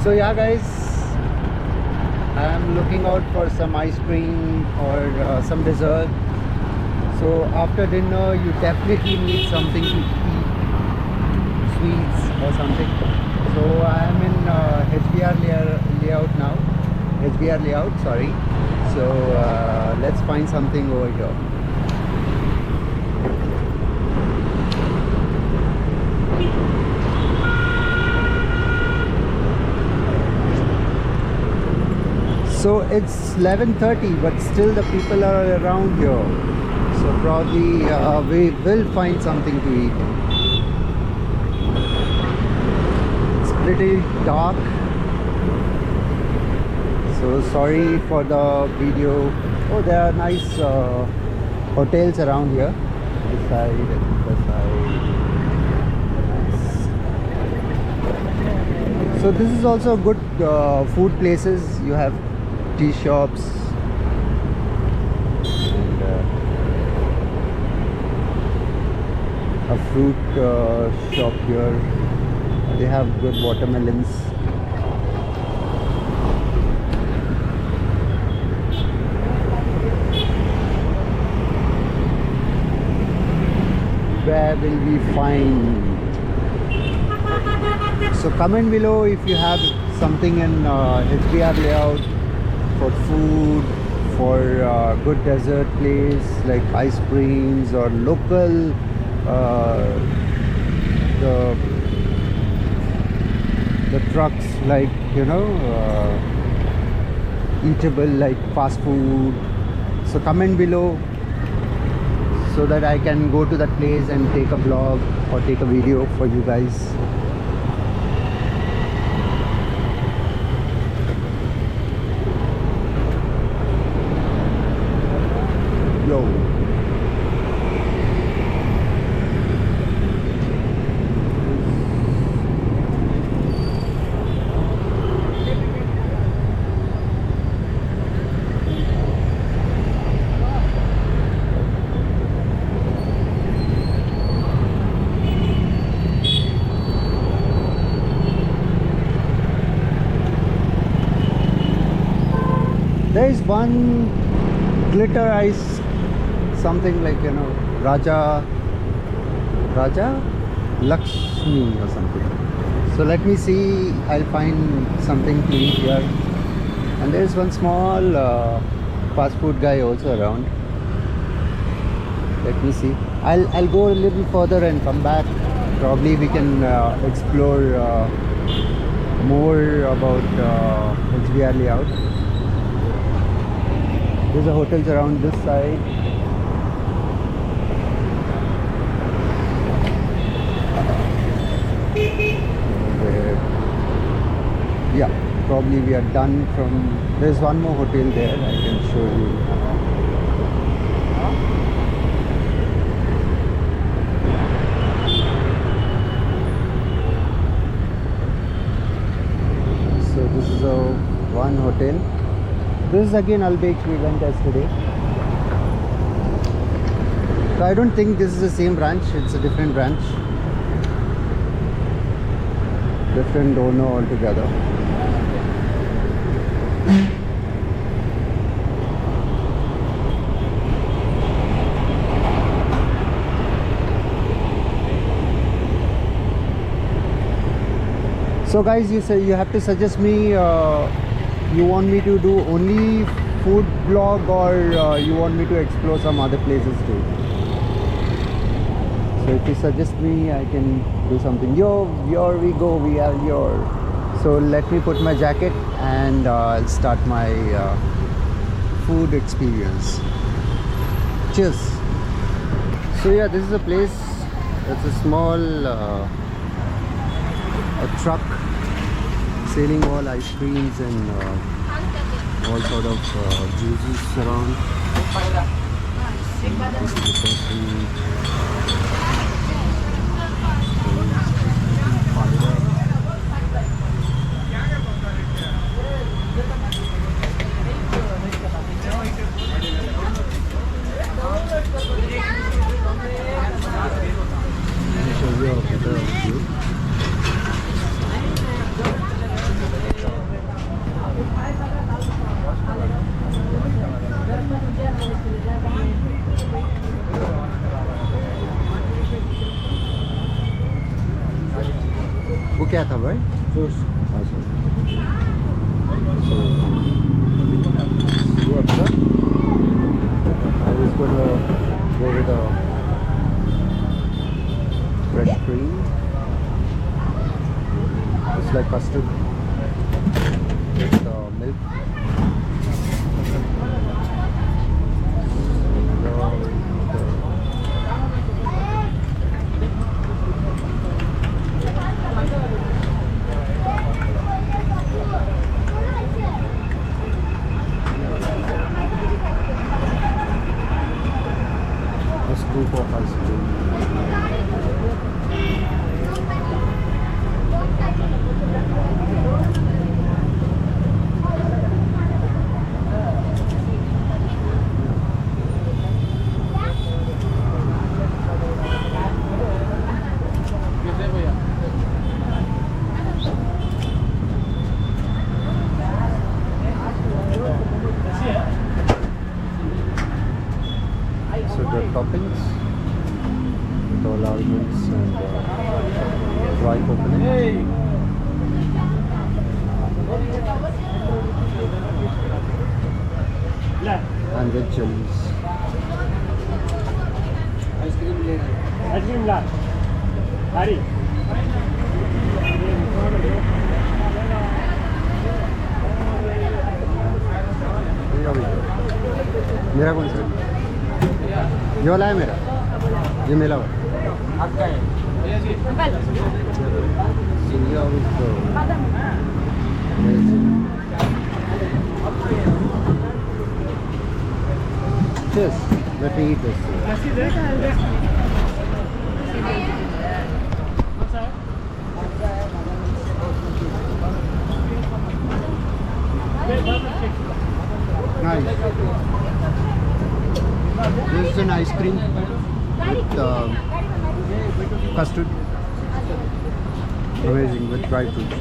So yeah guys, I am looking out for some ice cream or some dessert. So after dinner you definitely need something to eat, sweets or something. So I am in HBR layout now, HBR layout, sorry. So let's find something over here. So it's 11:30, but still the people are around here. So probably we will find something to eat. It's pretty dark. So sorry for the video. Oh, there are nice hotels around here. This side, this side. Nice. So this is also good food places. You have tea shops and a fruit shop here. They have good watermelons. Where will we find? So comment below if you have something in HBR layout for food, for good dessert place like ice creams or local the trucks, like, you know, eatable like fast food. So comment below so that I can go to that place and take a vlog or take a video for you guys. Yo. There is one glitter ice, something like, you know, Raja Lakshmi or something. So let me see, I'll find something to eat here. And there's one small fast food guy also around. Let me see. I'll go a little further and come back. Probably we can explore more about HBR layout. There's a hotels around this side. Yeah, probably we are done from. There's one more hotel there, I can show you. So this is one hotel. This is again Al-Baik we went yesterday. So I don't think this is the same branch, it's a different branch. Different owner altogether. So guys, you say you have to suggest me you want me to do only food vlog or you want me to explore some other places too. So if you suggest me, I can do something. Here we go, we have your. So let me put my jacket and I'll start my food experience. Cheers. So yeah, this is a place. It's a small a truck selling all ice creams and all sort of juices around. This is the person. क्या था भाई? Juice. अच्छा. So what's up? I was gonna go with a fresh cream. It's like custard with milk. A scoop of ice cream. So the toppings with all almonds and dry coconut. And red chilies. Ice cream ले रहे Ice cream ला Hari मेरा कौन सा? ये वाला है मेरा, ये मेरा हुआ. आपका है India with amazing. Cheers. Let me eat this. Nice. This is an ice cream with custard. Amazing, with dry fruits.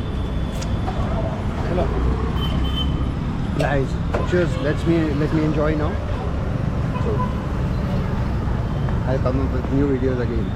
Nice. Cheers. Let me enjoy now. So I'll come up with new videos again.